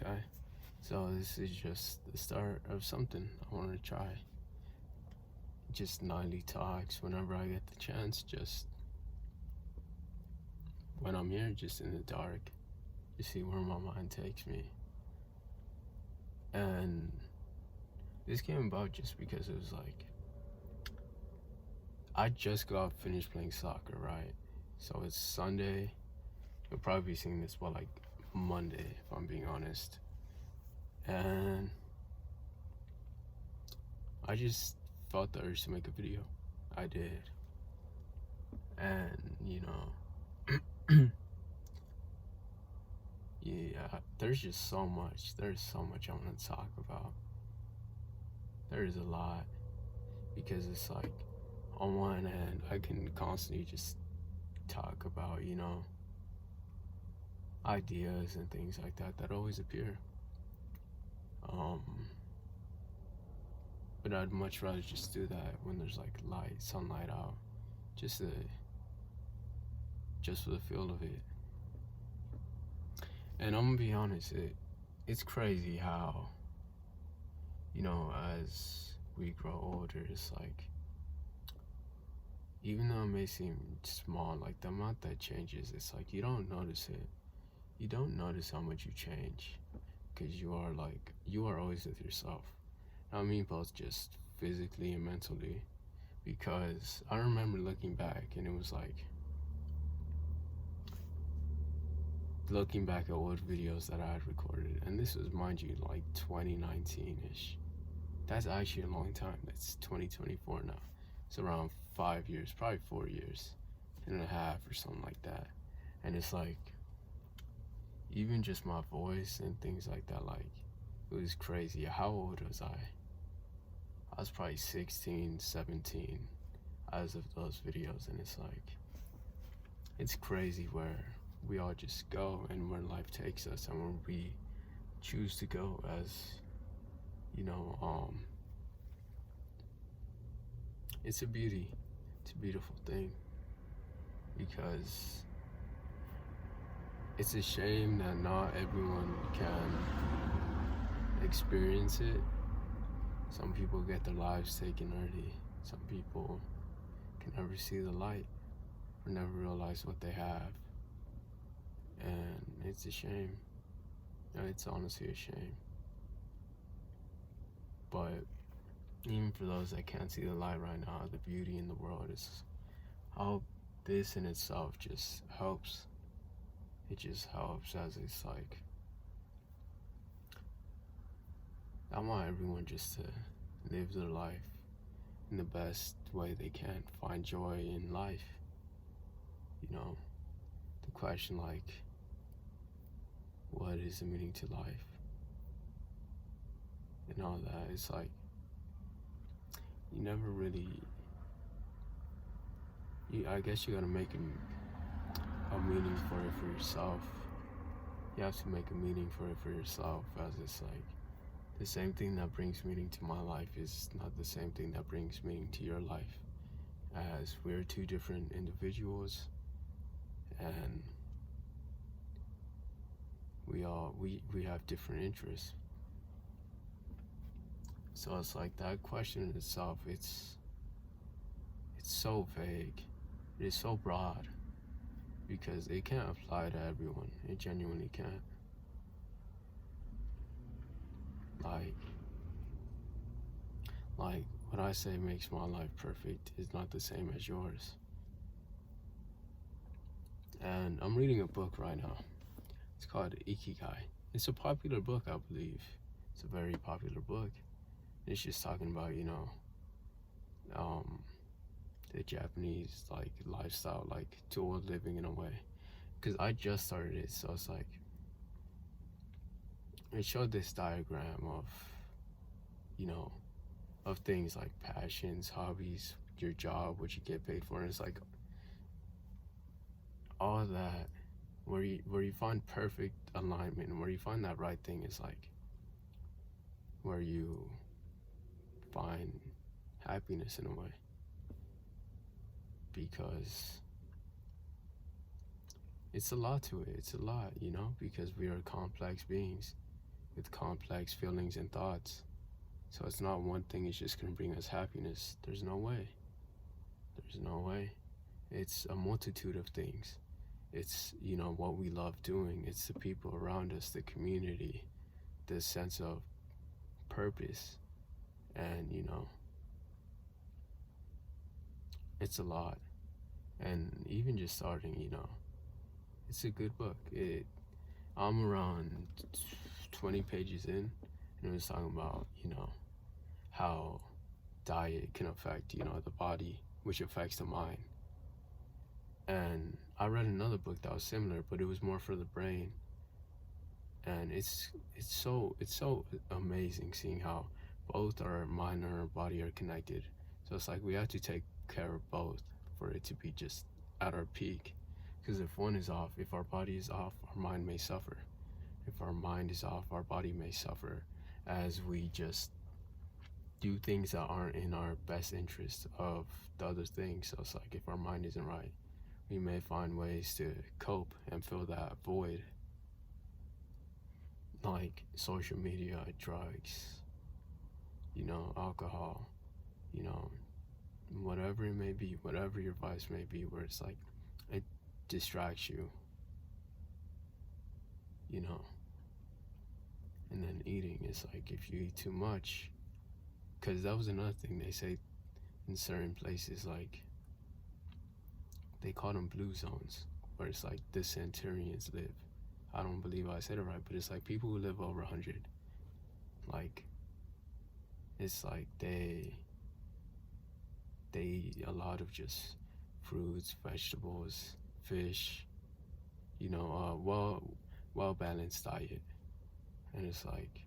Okay, so this is just the start of something I want to try. Just nightly talks whenever I get the chance, just when I'm here, just in the dark, to see where my mind takes me. And this came about just because it was like, I just got finished playing soccer, right? So it's Sunday. You'll probably be seeing this by like Monday, if I'm being honest. And I just felt the urge to make a video. I did. And, yeah, there's just so much. There's so much I want to talk about. There's a lot. Because it's like, on one hand, I can constantly just talk about, ideas and things like that that always appear. Um, but I'd much rather just do that when there's like sunlight out, just to, just for the feel of it. And I'm gonna be honest, it's crazy how, as we grow older, it's like, even though it may seem small, like the amount that changes, it's like you don't notice it. You don't notice how much you change, because you are always with yourself. I mean, both just physically and mentally, because I remember looking back and it was like, looking back at old videos that I had recorded, and this was, mind you, like 2019-ish. That's actually a long time. That's 2024 now. It's around 5 years, probably 4 years and a half or something like that. And it's like, even just my voice and things like that, like, it was crazy. How old was I? I was probably 16, 17 as of those videos, and it's like, it's crazy where we all just go and where life takes us and where we choose to go, as it's a beautiful thing, because it's a shame that not everyone can experience it. Some people get their lives taken early. Some people can never see the light or never realize what they have. And it's a shame. It's honestly a shame. But even for those that can't see the light right now, the beauty in the world is how this in itself just helps. It just helps, as it's like, I want everyone just to live their life in the best way they can, find joy in life. The question, like, what is the meaning to life? And all that, it's like, you never really, I guess you gotta make a meaning for it for yourself. You have to make a meaning for it for yourself, as it's like, the same thing that brings meaning to my life is not the same thing that brings meaning to your life, as we're two different individuals, and we have different interests. So it's like, that question in itself, it's so vague, it's so broad, because it can't apply to everyone. It genuinely can't. Like what I say makes my life perfect is not the same as yours. And I'm reading a book right now. It's called Ikigai. It's a popular book, I believe. It's a very popular book. It's just talking about, the Japanese, like, lifestyle, like, dual living in a way. Because I just started it, so it's like, it showed this diagram of, of things like passions, hobbies, your job, what you get paid for, and it's like, all of that, where you find perfect alignment, and where you find that right thing, is like where you find happiness in a way. Because it's a lot to it. It's a lot, because we are complex beings. with complex feelings and thoughts. So it's not one thing is just gonna bring us happiness. There's no way. There's no way. It's a multitude of things. It's, what we love doing. It's the people around us, the community, the sense of purpose. And, it's a lot. And even just starting, it's a good book. I'm around 20 pages in, and it was talking about, how diet can affect, the body, which affects the mind. And I read another book that was similar, but it was more for the brain. And it's so amazing seeing how both our mind and our body are connected. So it's like we have to take care of both for it to be just at our peak. Because if one is off, if our body is off, our mind may suffer. If our mind is off, our body may suffer as we just do things that aren't in our best interest of the other things. So it's like if our mind isn't right, we may find ways to cope and fill that void, like social media, drugs, alcohol, whatever it may be, whatever your vice may be, where it's like it distracts you, and then eating is like if you eat too much, because that was another thing they say in certain places, like they call them blue zones, where it's like the centurions live. I don't believe I said it right, but it's like people who live over 100. Like, it's like they eat a lot of just fruits, vegetables, fish, well balanced diet. And it's like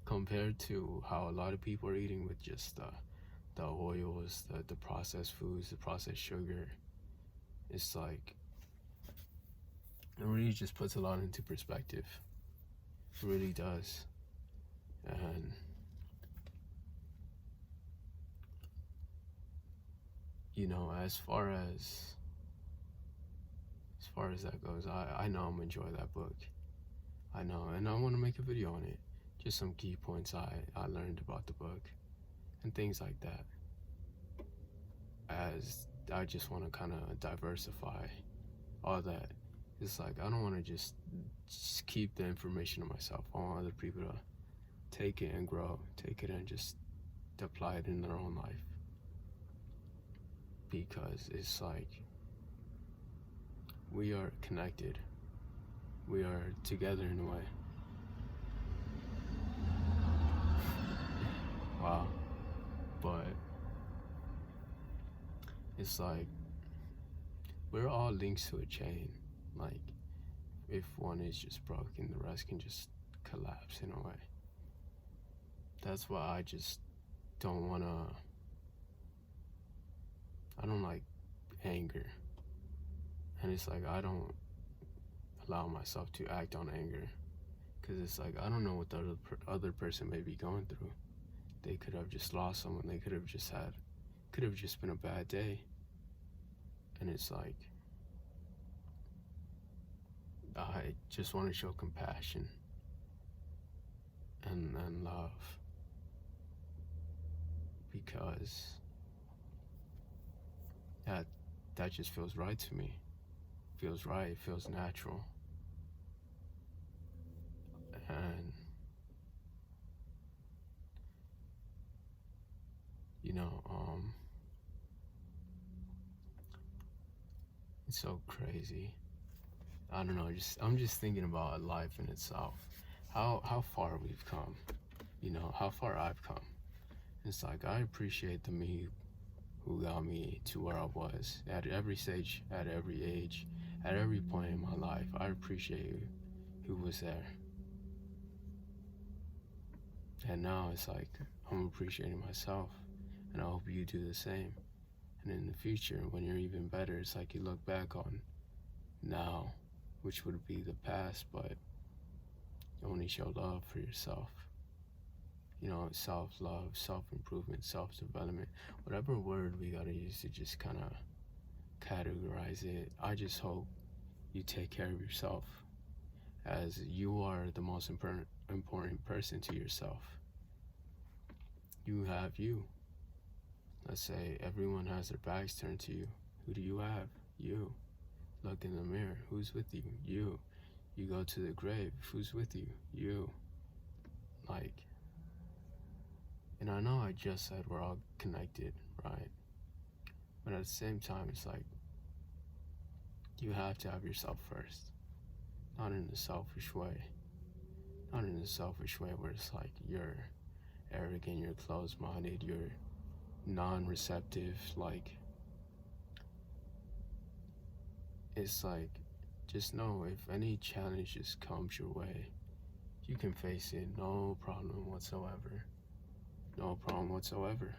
compared to how a lot of people are eating with just the oils, the processed foods, the processed sugar, it's like it really just puts a lot into perspective. It really does. And as far as that goes, I know I'm gonna enjoy that book. I know, and I want to make a video on it. Just some key points I learned about the book and things like that. As I just want to kind of diversify all that. It's like I don't want to just keep the information to myself. I want other people to take it and grow, take it and just apply it in their own life. Because it's like we are connected. We are together in a way. Wow. But it's like we're all links to a chain. Like if one is just broken, the rest can just collapse in a way. That's why I just don't like anger. And it's like I don't allow myself to act on anger, because it's like I don't know what the other person may be going through. They could have just lost someone. They could have just been a bad day. And it's like I just want to show compassion and love, because that just feels right to me. Feels right, feels natural. And it's so crazy. I don't know, I'm just thinking about life in itself. How far we've come. How far I've come. It's like I appreciate the me who got me to where I was at every stage, at every age, at every point in my life. I appreciate who was there. And now it's like I'm appreciating myself, and I hope you do the same. And in the future, when you're even better, it's like you look back on now, which would be the past, but only show love for yourself. Self-love, self-improvement, self-development, whatever word we gotta use to just kind of categorize it. I just hope you take care of yourself, as you are the most important person to yourself. You have you. Let's say everyone has their backs turned to you. Who do you have? You. Look in the mirror. Who's with you? You. You go to the grave. Who's with you? You. Like, and I know I just said we're all connected, right? But at the same time, it's like, you have to have yourself first. Not in a selfish way. Not in a selfish way where it's like you're arrogant, you're closed-minded, you're non-receptive. Like, it's like, just know if any challenges comes your way, you can face it, no problem whatsoever. No problem whatsoever.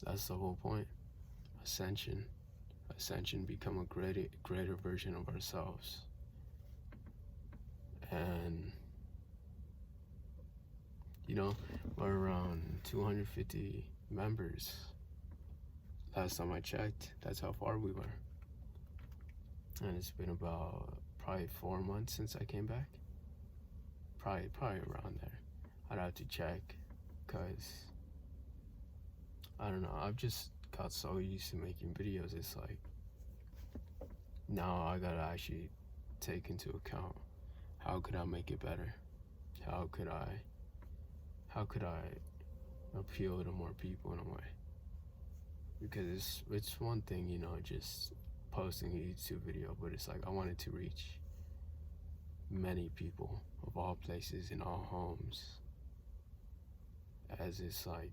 That's the whole point. Ascension. Ascension, become a greater version of ourselves. And we're around 250 members. Last time I checked, that's how far we were. And it's been about probably 4 months since I came back. Probably around there. I'd have to check, because I don't know, I've just got so used to making videos. It's like, now I gotta actually take into account, how could I make it better? How could I appeal to more people in a way? Because it's one thing, just posting a YouTube video, but it's like I wanted to reach many people of all places in all homes. As it's like,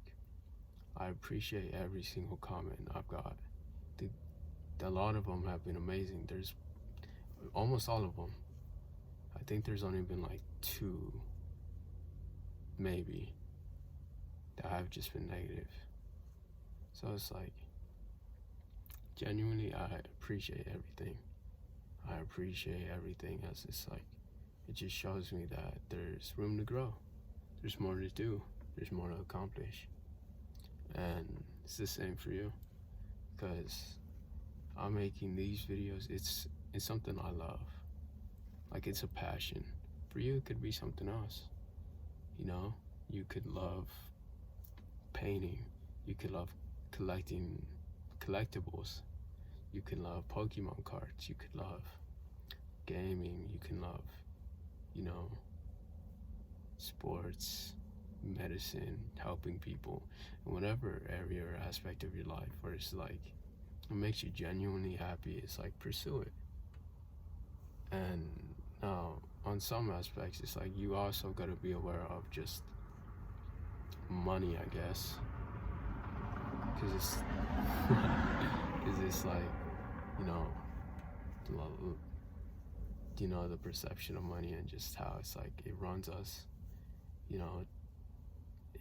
I appreciate every single comment I've got. A lot of them have been amazing. There's almost all of them. I think there's only been like 2, maybe, that have just been negative. So it's like, genuinely, I appreciate everything. I appreciate everything, as it's like, it just shows me that there's room to grow. There's more to do. There's more to accomplish. And it's the same for you, because I'm making these videos. It's something I love. Like, it's a passion. For you, it could be something else. You could love painting. You could love collecting collectibles. You could love Pokemon cards. You could love gaming. You can love, sports, medicine, helping people, in whatever area or aspect of your life where it's like, it makes you genuinely happy. It's like, pursue it. And now, on some aspects, it's like, you also got to be aware of just money, I guess, because it's like, the perception of money, and just how it's like it runs us.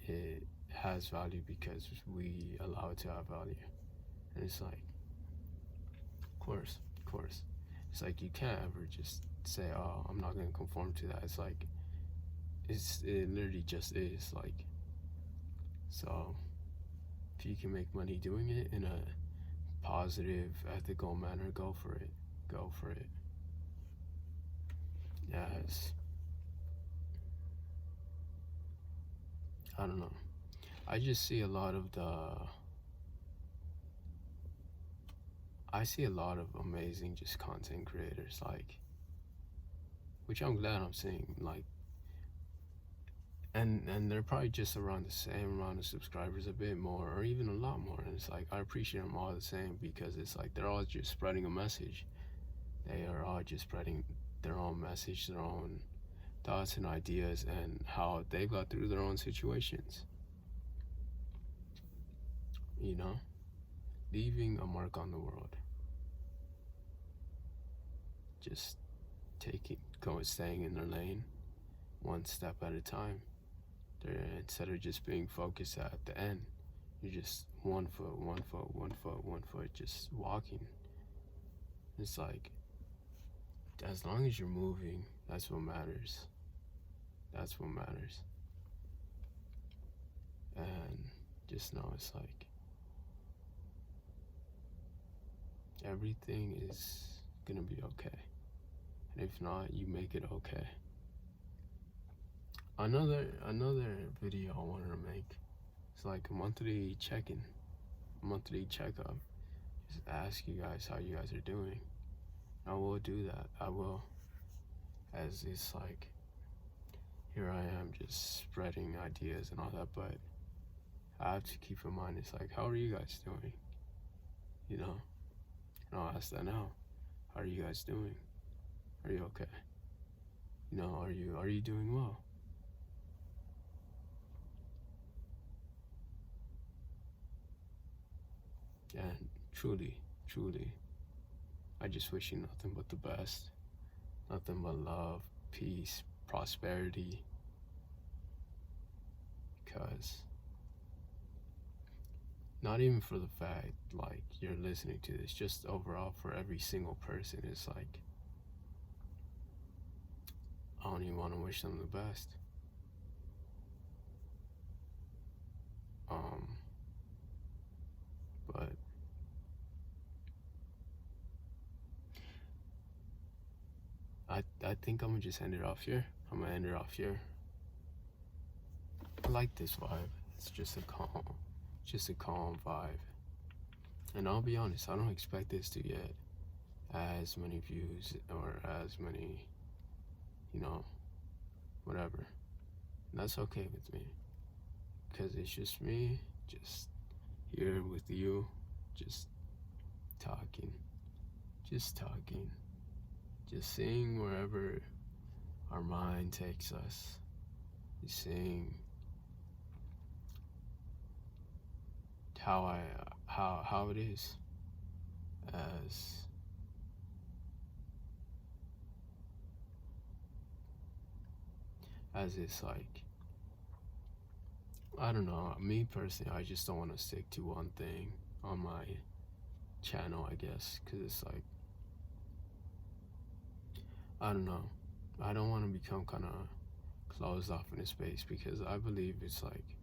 It has value because we allow it to have value. And it's like, of course, it's like, you can't ever just say, oh, I'm not going to conform to that. It's like, it literally just is. Like, so if you can make money doing it in a positive, ethical manner, go for it. Yes. I don't know. I just see a lot of amazing just content creators, like, which I'm glad I'm seeing, like, and they're probably just around the same amount of subscribers, a bit more, or even a lot more. And it's like, I appreciate them all the same, because it's like, they're all just spreading a message. They are all just spreading their own message, their own thoughts and ideas, and how they got through their own situations. Leaving a mark on the world. Just staying in their lane, one step at a time. Instead of just being focused at the end, you're just one foot, just walking. It's like, as long as you're moving, that's what matters. And just know, it's like, everything is gonna be okay. And if not, you make it okay. Another video I wanted to make. It's like a monthly check-in, monthly checkup. Just ask you guys how you guys are doing. I will do that. I will. As it's like, here I am just spreading ideas and all that, but I have to keep in mind, it's like, how are you guys doing? You know? And I'll ask that now. How are you guys doing? Are you okay? You know, are you doing well? And truly, I just wish you nothing but the best. Nothing but love, peace, prosperity. Because not even for the fact like you're listening to this, just overall for every single person, it's like I don't even want to wish them the best. But I think I'm gonna just end it off here. I like this vibe. It's just a calm vibe. And I'll be honest, I don't expect this to get as many views or as many, you know, whatever. And that's okay with me. Because it's just me, just here with you, just talking. Just seeing wherever our mind takes us. Just seeing how it is as it's like, I don't know, me personally, I just don't want to stick to one thing on my channel, I guess, because it's like, I don't know, I don't want to become kind of closed off in a space, because I believe it's like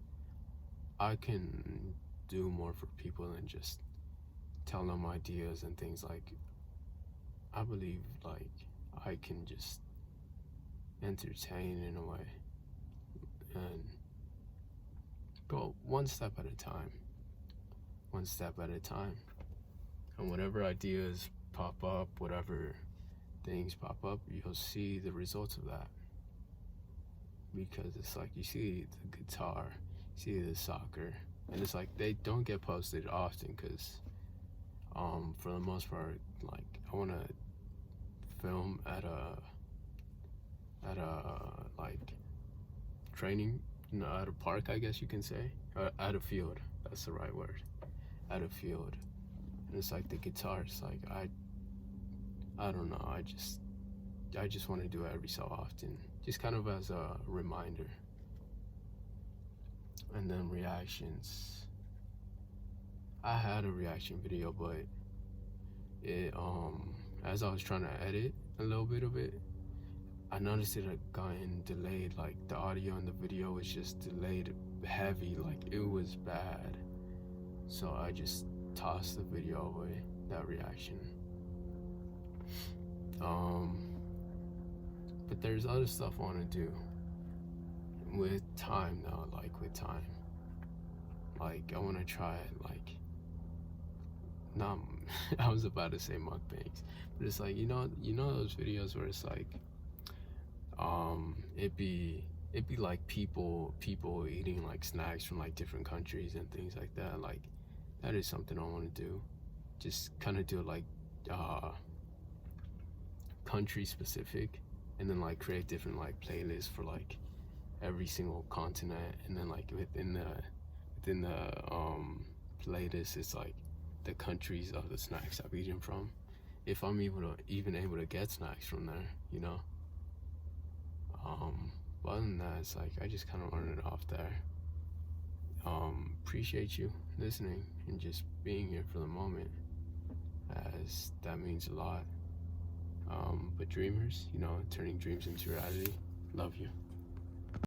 I can do more for people than just tell them ideas and things. Like, I believe like I can just entertain in a way and go one step at a time, and whatever ideas pop up, whatever things pop up, you'll see the results of that. Because it's like, you see the guitar, you see the soccer, and it's like they don't get posted often, because for the most part, like, I want to film at a like training, you know, at a park, I guess you can say, or at a field, that's the right word, at a field. And it's like the guitar, it's like I don't know, I just want to do it every so often, just kind of as a reminder. And then reactions, I had a reaction video, but it as I was trying to edit a little bit of it, I noticed it had gotten delayed. Like, the audio and the video was just delayed heavy, like it was bad. So I just tossed the video away, that reaction. But there's other stuff I want to do with time though, like with time. Like, I want to try it, like, not, I was about to say mukbangs, but it's like, you know those videos where it's like, it'd be like people eating like snacks from like different countries and things like that. Like, that is something I want to do. Just kind of do like country specific, and then like create different like playlists for like every single continent, and then like within the playlist, it's like the countries of the snacks I've eaten from, if I'm even able to get snacks from there, you know. But other than that, it's like I just kind of wanted it off there. Appreciate you listening and just being here for the moment, as that means a lot. But dreamers, you know, turning dreams into reality, love you.